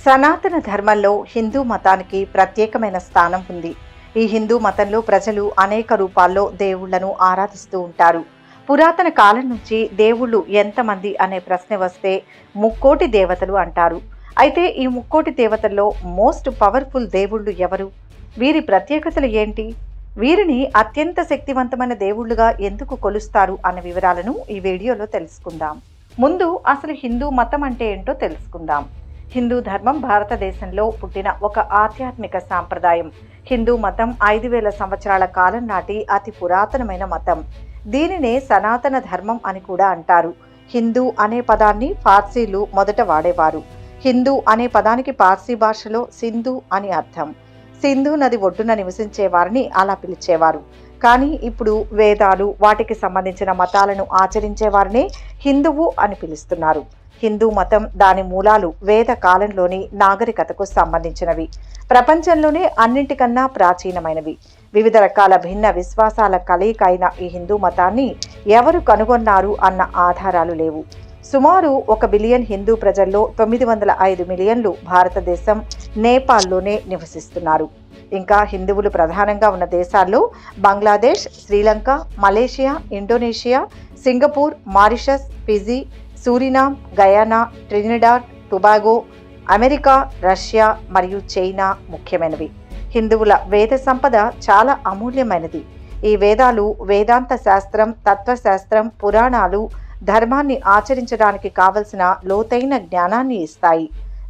సనాతన ధర్మంలో హిందూ మతానికి ప్రత్యేకమైన స్థానం ఉంది. ఈ హిందూ మతంలో ప్రజలు అనేక రూపాల్లో దేవుళ్లను ఆరాధిస్తూ ఉంటారు. పురాతన కాలం నుంచి దేవుళ్ళు ఎంతమంది అనే ప్రశ్న వస్తే ముక్కోటి దేవతలు అంటారు. అయితే ఈ ముక్కోటి దేవతల్లో మోస్ట్ పవర్ఫుల్ దేవుళ్ళు ఎవరు? వీరి ప్రత్యేకతలు ఏంటి? వీరిని అత్యంత శక్తివంతమైన దేవుళ్ళుగా ఎందుకు కొలుస్తారు అన్న వివరాలను ఈ వీడియోలో తెలుసుకుందాం. ముందు అసలు హిందూ మతం అంటే ఏంటో తెలుసుకుందాం. హిందూ ధర్మం భారతదేశంలో పుట్టిన ఒక ఆధ్యాత్మిక సాంప్రదాయం. హిందూ మతం 5000 సంవత్సరాల కాలం నాటి అతి పురాతనమైన మతం. దీనినే సనాతన ధర్మం అని కూడా అంటారు. హిందూ అనే పదాన్ని పార్సీలు మొదట వాడేవారు. హిందూ అనే పదానికి పార్సీ భాషలో సింధు అని అర్థం. సింధు నది ఒడ్డున నివసించే వారిని అలా పిలిచేవారు. కానీ ఇప్పుడు వేదాలు, వాటికి సంబంధించిన మతాలను ఆచరించే వారిని హిందువు అని పిలుస్తున్నారు. హిందూ మతం దాని మూలాలు వేద కాలంలోని నాగరికతకు సంబంధించినవి. ప్రపంచంలోనే అన్నింటికన్నా ప్రాచీనమైనవి. వివిధ రకాల భిన్న విశ్వాసాల కలయిక అయిన ఈ హిందూ మతాన్ని ఎవరు కనుగొన్నారు అన్న ఆధారాలు లేవు. సుమారు 1 బిలియన్ హిందూ ప్రజల్లో 905 మిలియన్లు భారతదేశం, నేపాల్లోనే నివసిస్తున్నారు. ఇంకా హిందువులు ప్రధానంగా ఉన్న దేశాల్లో Bangladesh, Sri Lanka, Malaysia, Indonesia, Singapore, Mauritius, Fiji, Suriname, Guyana, Trinidad, Tobago, America, Russia మరియు చైనా ముఖ్యమైనవి. హిందువుల వేద సంపద చాలా అమూల్యమైనది. ఈ వేదాలు వేదాంత శాస్త్రం, తత్వశాస్త్రం, పురాణాలు ధర్మాన్ని ఆచరించడానికి కావలసిన లోతైన జ్ఞానాన్ని ఇస్తాయి.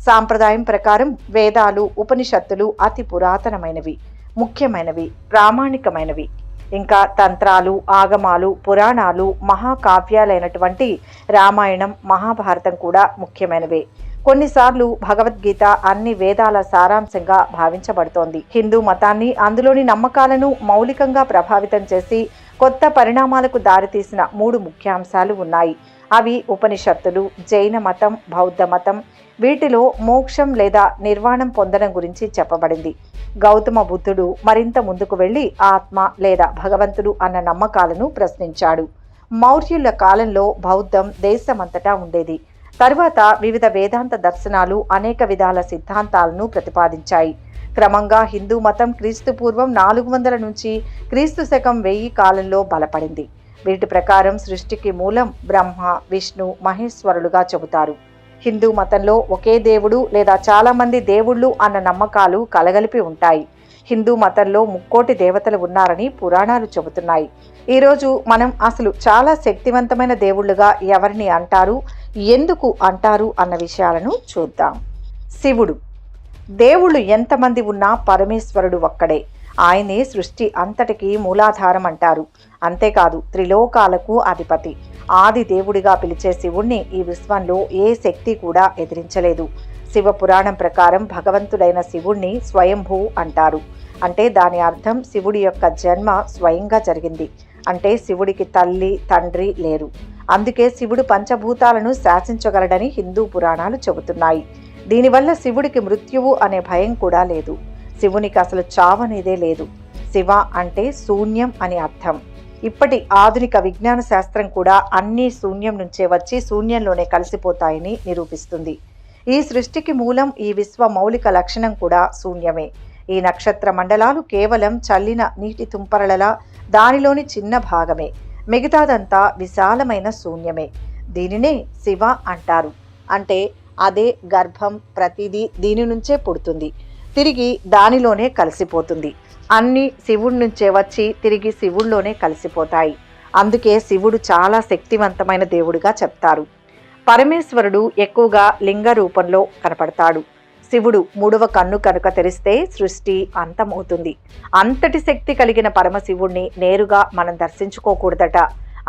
సాంప్రదాయం ప్రకారం వేదాలు, ఉపనిషత్తులు అతి పురాతనమైనవి, ముఖ్యమైనవి, ప్రామాణికమైనవి. ఇంకా తంత్రాలు, ఆగమాలు, పురాణాలు, మహాకావ్యాలైనటువంటి రామాయణం, మహాభారతం కూడా ముఖ్యమైనవే. కొన్నిసార్లు భగవద్గీత అన్ని వేదాల సారాంశంగా భావించబడుతోంది. హిందూ మతాన్ని, అందులోని నమ్మకాలను మౌలికంగా ప్రభావితం చేసి కొత్త పరిణామాలకు దారితీసిన 3 ముఖ్యాంశాలు ఉన్నాయి. అవి ఉపనిషత్తులు, జైన మతం, బౌద్ధ మతం. వీటిలో మోక్షం లేదా నిర్వాణం పొందడం గురించి చెప్పబడింది. గౌతమ బుద్ధుడు మరింత ముందుకు వెళ్లి ఆత్మ లేదా భగవంతుడు అన్న నమ్మకాలను ప్రశ్నించాడు. మౌర్యుల కాలంలో బౌద్ధం దేశమంతటా ఉండేది. తరువాత వివిధ వేదాంత దర్శనాలు అనేక విధాల సిద్ధాంతాలను ప్రతిపాదించాయి. క్రమంగా హిందూ మతం క్రీస్తు పూర్వం 400 నుంచి క్రీస్తు శకం 1000 కాలంలో బలపడింది. వీటి ప్రకారం సృష్టికి మూలం బ్రహ్మ, విష్ణు, మహేశ్వరులుగా చెబుతారు. హిందూ మతంలో ఒకే దేవుడు లేదా చాలా మంది దేవుళ్ళు అన్న నమ్మకాలు కలగలిపి ఉంటాయి. హిందూ మతంలో ముక్కోటి దేవతలు ఉన్నారని పురాణాలు చెబుతున్నాయి. ఈరోజు మనం అసలు చాలా శక్తివంతమైన దేవుళ్ళుగా ఎవరిని అంటారు, ఎందుకు అంటారు అన్న విషయాలను చూద్దాం. శివుడు. దేవుళ్ళు ఎంతమంది ఉన్నా పరమేశ్వరుడు ఒక్కడే. ఆయనే సృష్టి అంతటికీ మూలాధారం అంటారు. అంతేకాదు త్రిలోకాలకు అధిపతి. ఆది దేవుడిగా పిలిచే శివుణ్ణి ఈ విశ్వంలో ఏ శక్తి కూడా ఎదిరించలేదు. శివ పురాణం ప్రకారం భగవంతుడైన శివుణ్ణి స్వయంభూ అంటారు. అంటే దాని అర్థం శివుడి యొక్క జన్మ స్వయంగా జరిగింది. అంటే శివుడికి తల్లి, తండ్రి లేరు. అందుకే శివుడు పంచభూతాలను శాసించగలడని హిందూ పురాణాలు చెబుతున్నాయి. దీనివల్ల శివుడికి మృత్యువు అనే భయం కూడా లేదు. శివునికి అసలు చావనేదే లేదు. శివ అంటే శూన్యం అని అర్థం. ఇప్పటి ఆధునిక విజ్ఞాన శాస్త్రం కూడా అన్నీ శూన్యం నుంచే వచ్చి శూన్యంలోనే కలిసిపోతాయని నిరూపిస్తుంది. ఈ సృష్టికి మూలం, ఈ విశ్వ మౌలిక లక్షణం కూడా శూన్యమే. ఈ నక్షత్ర మండలాలు కేవలం చల్లిన నీటి తుంపరలలా దానిలోని చిన్న భాగమే. మిగతాదంతా విశాలమైన శూన్యమే. దీనినే శివ అంటారు. అంటే అదే గర్భం, ప్రతిదీ దీని నుంచే పుడుతుంది, తిరిగి దానిలోనే కలిసిపోతుంది. అన్నీ శివుడి నుంచే వచ్చి తిరిగి శివుడిలోనే కలిసిపోతాయి. అందుకే శివుడు చాలా శక్తివంతమైన దేవుడిగా చెప్తారు. పరమేశ్వరుడు ఎక్కువగా లింగ రూపంలో కనపడతాడు. శివుడు 3వ కన్ను కనుక తెరిస్తే సృష్టి అంతమవుతుంది. అంతటి శక్తి కలిగిన పరమశివుణ్ణి నేరుగా మనం దర్శించుకోకూడదట.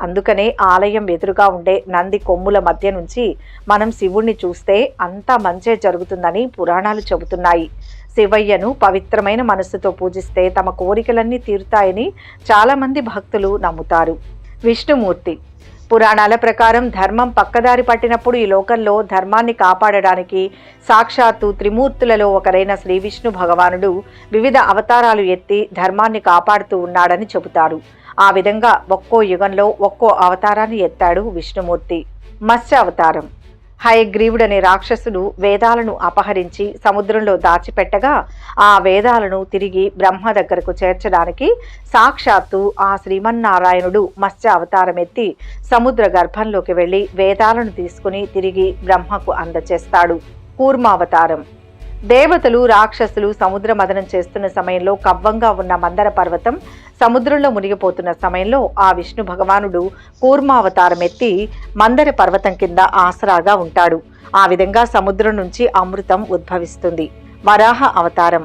అందుకనే ఆలయం ఎదురుగా ఉండే నంది కొమ్ముల మధ్య నుంచి మనం శివుణ్ణి చూస్తే అంతా మంచే జరుగుతుందని పురాణాలు చెబుతున్నాయి. శివయ్యను పవిత్రమైన మనస్సుతో పూజిస్తే తమ కోరికలన్నీ తీరుతాయని చాలామంది భక్తులు నమ్ముతారు. విష్ణుమూర్తి. పురాణాల ప్రకారం ధర్మం పక్కదారి పట్టినప్పుడు ఈ లోకంలో ధర్మాన్ని కాపాడడానికి సాక్షాత్తు త్రిమూర్తులలో ఒకరైన శ్రీ విష్ణు భగవానుడు వివిధ అవతారాలు ఎత్తి ధర్మాన్ని కాపాడుతూ ఉన్నాడని చెబుతారు. ఆ విధంగా ఒక్కో యుగంలో ఒక్కో అవతారాన్ని ఎత్తాడు విష్ణుమూర్తి. మత్స్య అవతారం. హయగ్రీవుడనే రాక్షసుడు వేదాలను అపహరించి సముద్రంలో దాచిపెట్టగా ఆ వేదాలను తిరిగి బ్రహ్మ దగ్గరకు చేర్చడానికి సాక్షాత్తు ఆ శ్రీమన్నారాయణుడు మత్స్య అవతారం ఎత్తి సముద్ర గర్భంలోకి వెళ్లి వేదాలను తీసుకుని తిరిగి బ్రహ్మకు అందచేస్తాడు. కూర్మావతారం. దేవతలు రాక్షసులు సముద్ర మదనం చేస్తున్న సమయంలో కవ్వంగా ఉన్న మందర పర్వతం సముద్రంలో మునిగిపోతున్న సమయంలో ఆ విష్ణు భగవానుడు కూర్మావతారం ఎత్తి మందర పర్వతం కింద ఆసరాగా ఉంటాడు. ఆ విధంగా సముద్రం నుంచి అమృతం ఉద్భవిస్తుంది. వరాహ అవతారం.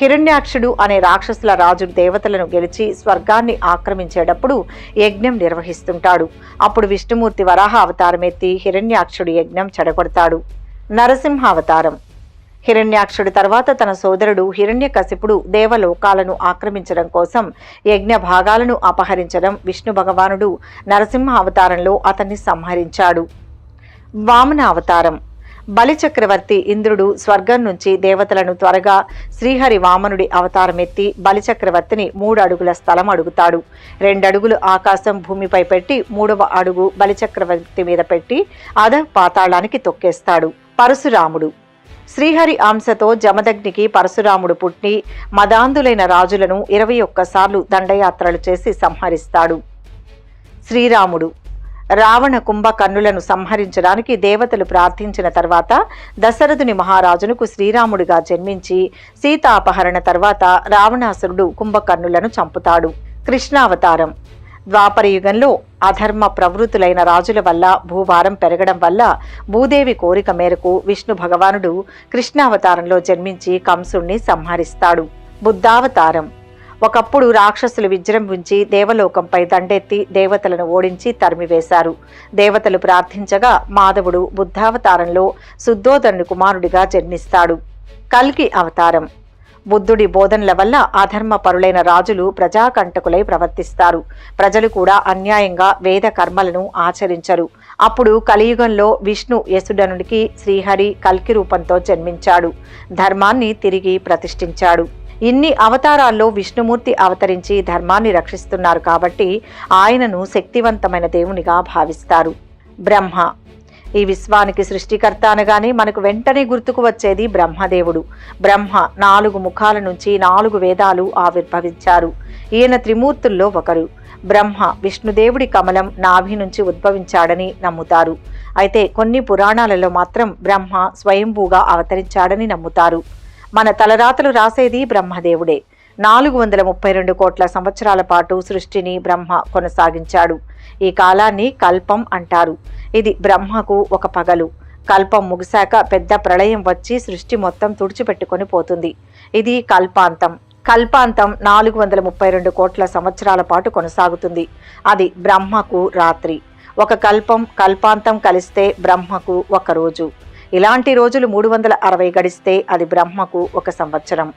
హిరణ్యాక్షుడు అనే రాక్షసుల రాజు దేవతలను గెలిచి స్వర్గాన్ని ఆక్రమించేటప్పుడు యజ్ఞం నిర్వహిస్తుంటాడు. అప్పుడు విష్ణుమూర్తి వరాహ అవతారం ఎత్తి హిరణ్యాక్షుడి యజ్ఞం చెడగొడతాడు. నరసింహ అవతారం. హిరణ్యాక్షుడి తర్వాత తన సోదరుడు హిరణ్యకశిపుడు దేవలోకాలను ఆక్రమించడం కోసం యజ్ఞ భాగాలను అపహరించడం విష్ణు భగవానుడు నరసింహ అవతారంలో అతన్ని సంహరించాడు. వామన అవతారం. బలిచక్రవర్తి ఇంద్రుడు స్వర్గం నుంచి దేవతలను త్వరగా శ్రీహరి వామనుడి అవతారం ఎత్తి బలిచక్రవర్తిని 3 అడుగుల స్థలం అడుగుతాడు. 2 అడుగులు ఆకాశం భూమిపై పెట్టి 3వ అడుగు బలిచక్రవర్తి మీద పెట్టి అధ పాతాళానికి తొక్కేస్తాడు. పరశురాముడు. శ్రీహరి అంశతో జమదగ్నికి పరశురాముడు పుట్టి మదాంధులైన రాజులను 21 సార్లు దండయాత్రలు చేసి సంహరిస్తాడు. శ్రీరాముడు. రావణ కుంభకర్ణులను సంహరించడానికి దేవతలు ప్రార్థించిన తర్వాత దశరథుని మహారాజునకు శ్రీరాముడిగా జన్మించి సీతాపహరణ తర్వాత రావణాసురుడు కుంభకర్ణులను చంపుతాడు. కృష్ణావతారం. ద్వాపర యుగంలో అధర్మ ప్రవృత్తులైన రాజుల వల్ల భూభారం పెరగడం వల్ల భూదేవి కోరిక మేరకు విష్ణు భగవానుడు కృష్ణావతారంలో జన్మించి కంసుణ్ణి సంహరిస్తాడు. బుద్ధావతారం. ఒకప్పుడు రాక్షసులు విజృంభించి దేవలోకంపై దండెత్తి దేవతలను ఓడించి తరిమివేశారు. దేవతలు ప్రార్థించగా మాధవుడు బుద్ధావతారంలో శుద్ధోదనుని కుమారుడిగా జన్మిస్తాడు. కల్కి అవతారం. బుద్ధుడి బోధనల వల్ల అధర్మ పరులైన రాజులు ప్రజాకంటకులై ప్రవర్తిస్తారు. ప్రజలు కూడా అన్యాయంగా వేద కర్మలను ఆచరించరు. అప్పుడు కలియుగంలో విష్ణు యసుడనుడికి శ్రీహరి కల్కి రూపంతో జన్మించాడు. ధర్మాన్ని తిరిగి ప్రతిష్ఠించాడు. ఇన్ని అవతారాల్లో విష్ణుమూర్తి అవతరించి ధర్మాన్ని రక్షిస్తున్నారు కాబట్టి ఆయనను శక్తివంతమైన దేవునిగా భావిస్తారు. బ్రహ్మ. ఈ విశ్వానికి సృష్టికర్త అనగానే మనకు వెంటనే గుర్తుకు వచ్చేది బ్రహ్మదేవుడు. బ్రహ్మ 4 ముఖాల నుంచి 4 వేదాలు ఆవిర్భవించారు. ఈయన త్రిమూర్తుల్లో ఒకరు. బ్రహ్మ విష్ణుదేవుడి కమలం నాభి నుంచి ఉద్భవించాడని నమ్ముతారు. అయితే కొన్ని పురాణాలలో మాత్రం బ్రహ్మ స్వయంభూగా అవతరించాడని నమ్ముతారు. మన తలరాతలు రాసేది బ్రహ్మదేవుడే. 432 కోట్ల సంవత్సరాల పాటు సృష్టిని బ్రహ్మ కొనసాగించాడు. ఈ కాలాన్ని కల్పం అంటారు. ఇది బ్రహ్మకు ఒక పగలు. కల్పం ముగిశాక పెద్ద ప్రళయం వచ్చి సృష్టి మొత్తం తుడిచిపెట్టుకొని పోతుంది. ఇది కల్పాంతం. కల్పాంతం 432 కోట్ల సంవత్సరాల పాటు కొనసాగుతుంది. అది బ్రహ్మకు రాత్రి. ఒక కల్పం కల్పాంతం కలిస్తే బ్రహ్మకు ఒక రోజు. ఇలాంటి రోజులు 360 గడిస్తే అది బ్రహ్మకు ఒక సంవత్సరం.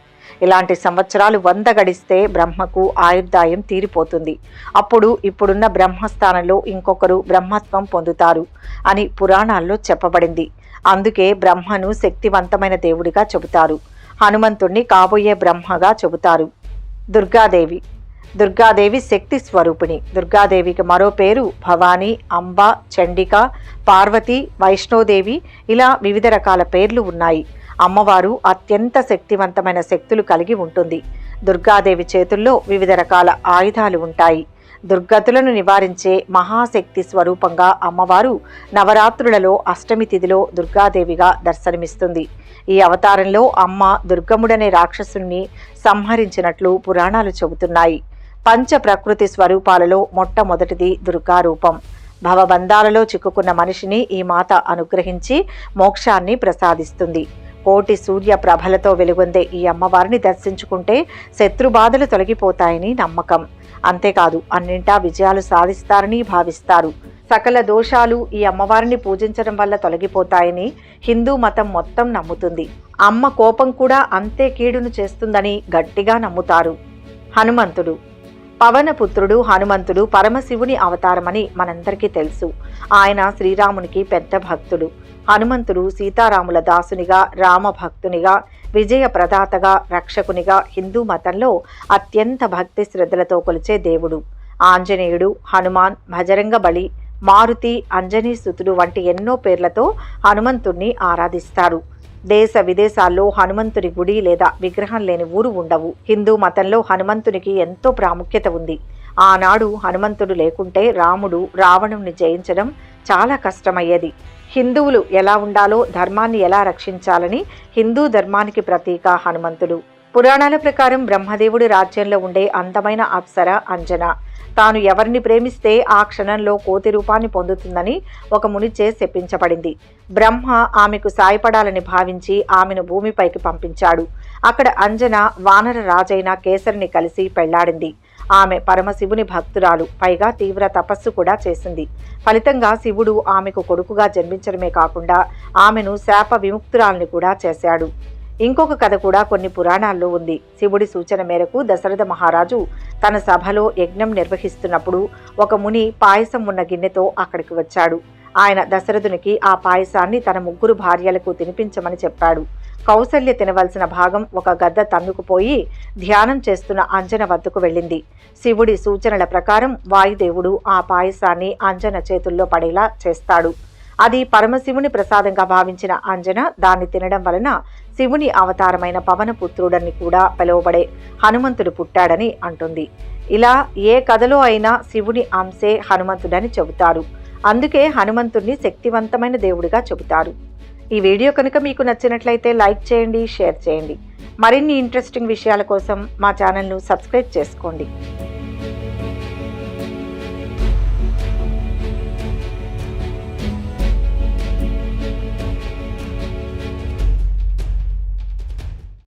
ఇలాంటి సంవత్సరాలు 100 గడిస్తే బ్రహ్మకు ఆయుర్దాయం తీరిపోతుంది. అప్పుడు ఇప్పుడున్న బ్రహ్మస్థానంలో ఇంకొకరు బ్రహ్మత్వం పొందుతారు అని పురాణాల్లో చెప్పబడింది. అందుకే బ్రహ్మను శక్తివంతమైన దేవుడిగా చెబుతారు. హనుమంతుణ్ణి కాబోయే బ్రహ్మగా చెబుతారు. దుర్గాదేవి. దుర్గాదేవి శక్తి స్వరూపిణి. దుర్గాదేవికి మరో పేరు భవానీ, అంబ, చండిక, పార్వతి, వైష్ణోదేవి, ఇలా వివిధ రకాల పేర్లు ఉన్నాయి. అమ్మవారు అత్యంత శక్తివంతమైన శక్తులు కలిగి ఉంటుంది. దుర్గాదేవి చేతుల్లో వివిధ రకాల ఆయుధాలు ఉంటాయి. దుర్గతులను నివారించే మహాశక్తి స్వరూపంగా అమ్మవారు నవరాత్రులలో అష్టమి తిథిలో దుర్గాదేవిగా దర్శనమిస్తుంది. ఈ అవతారంలో అమ్మ దుర్గముడనే రాక్షసుని సంహరించినట్లు పురాణాలు చెబుతున్నాయి. పంచ ప్రకృతి స్వరూపాలలో మొట్టమొదటిది దుర్గారూపం. భవబంధాలలో చిక్కుకున్న మనిషిని ఈ మాత అనుగ్రహించి మోక్షాన్ని ప్రసాదిస్తుంది. కోటి సూర్య ప్రభలతో వెలుగొందే ఈ అమ్మవారిని దర్శించుకుంటే శత్రుబాధలు తొలగిపోతాయని నమ్మకం. అంతేకాదు అన్నింటా విజయాలు సాధిస్తారని భావిస్తారు. సకల దోషాలు ఈ అమ్మవారిని పూజించడం వల్ల తొలగిపోతాయని హిందూ మతం మొత్తం నమ్ముతుంది. అమ్మ కోపం కూడా అంతే కీడును చేస్తుందని గట్టిగా నమ్ముతారు. హనుమంతుడు. పవనపుత్రుడు హనుమంతుడు పరమశివుని అవతారమని మనందరికీ తెలుసు. ఆయన శ్రీరామునికి పెద్ద భక్తుడు. హనుమంతుడు సీతారాముల దాసునిగా, రామ భక్తునిగా, విజయ ప్రదాతగా, రక్షకునిగా హిందూ మతంలో అత్యంత భక్తి శ్రద్ధలతో కొలిచే దేవుడు. ఆంజనేయుడు, హనుమాన్, భజరంగ బలి, మారుతి, అంజనీ సుతుడు వంటి ఎన్నో పేర్లతో హనుమంతుణ్ణి ఆరాధిస్తారు. దేశ విదేశాల్లో హనుమంతుని గుడి లేదా విగ్రహం లేని ఊరు ఉండవు. హిందూ మతంలో హనుమంతునికి ఎంతో ప్రాముఖ్యత ఉంది. ఆనాడు హనుమంతుడు లేకుంటే రాముడు రావణుణ్ణి జయించడం చాలా కష్టమయ్యేది. హిందువులు ఎలా ఉండాలో, ధర్మాన్ని ఎలా రక్షించాలని హిందూ ధర్మానికి ప్రతీక హనుమంతుడు. పురాణాల ప్రకారం బ్రహ్మదేవుడి రాజ్యంలో ఉండే అందమైన అప్సర అంజన తాను ఎవరిని ప్రేమిస్తే ఆ క్షణంలో కోతి రూపాన్ని పొందుతుందని ఒక మునిచే శపించబడింది. బ్రహ్మ ఆమెకు సాయపడాలని భావించి ఆమెను భూమిపైకి పంపించాడు. అక్కడ అంజన వానర రాజైన కేసరిని కలిసి పెళ్లాడింది. ఆమె పరమశివుని భక్తురాలు, పైగా తీవ్ర తపస్సు కూడా చేసింది. ఫలితంగా శివుడు ఆమెకు కొడుకుగా జన్మించడమే కాకుండా ఆమెను శాప విముక్తురాల్ని కూడా చేశాడు. ఇంకొక కథ కూడా కొన్ని పురాణాల్లో ఉంది. శివుడి సూచన మేరకు దశరథ మహారాజు తన సభలో యజ్ఞం నిర్వహిస్తున్నప్పుడు ఒక ముని పాయసం ఉన్న గిన్నెతో అక్కడికి వచ్చాడు. ఆయన దశరథునికి ఆ పాయసాన్ని తన 3 భార్యలకు తినిపించమని చెప్పాడు. కౌసల్య తినవలసిన భాగం ఒక గద్ద తన్నుకుపోయి ధ్యానం చేస్తున్న అంజన వద్దకు వెళ్ళింది. శివుడి సూచనల ప్రకారం వాయుదేవుడు ఆ పాయసాన్ని అంజన చేతుల్లో పడేలా చేస్తాడు. అది పరమశివుని ప్రసాదంగా భావించిన అంజన దాన్ని తినడం వలన శివుని అవతారమైన పవనపుత్రుడని కూడా పిలువబడే హనుమంతుడు పుట్టాడని అంటుంది. ఇలా ఏ కథలో అయినా శివుని అంశే హనుమంతుడని చెబుతారు. అందుకే హనుమంతుడిని శక్తివంతమైన దేవుడిగా చెబుతారు. ఈ వీడియో కనుక మీకు నచ్చినట్లయితే లైక్ చేయండి, షేర్ చేయండి. మరిన్ని ఇంట్రెస్టింగ్ విషయాల కోసం మా ఛానల్ను సబ్స్క్రైబ్ చేసుకోండి.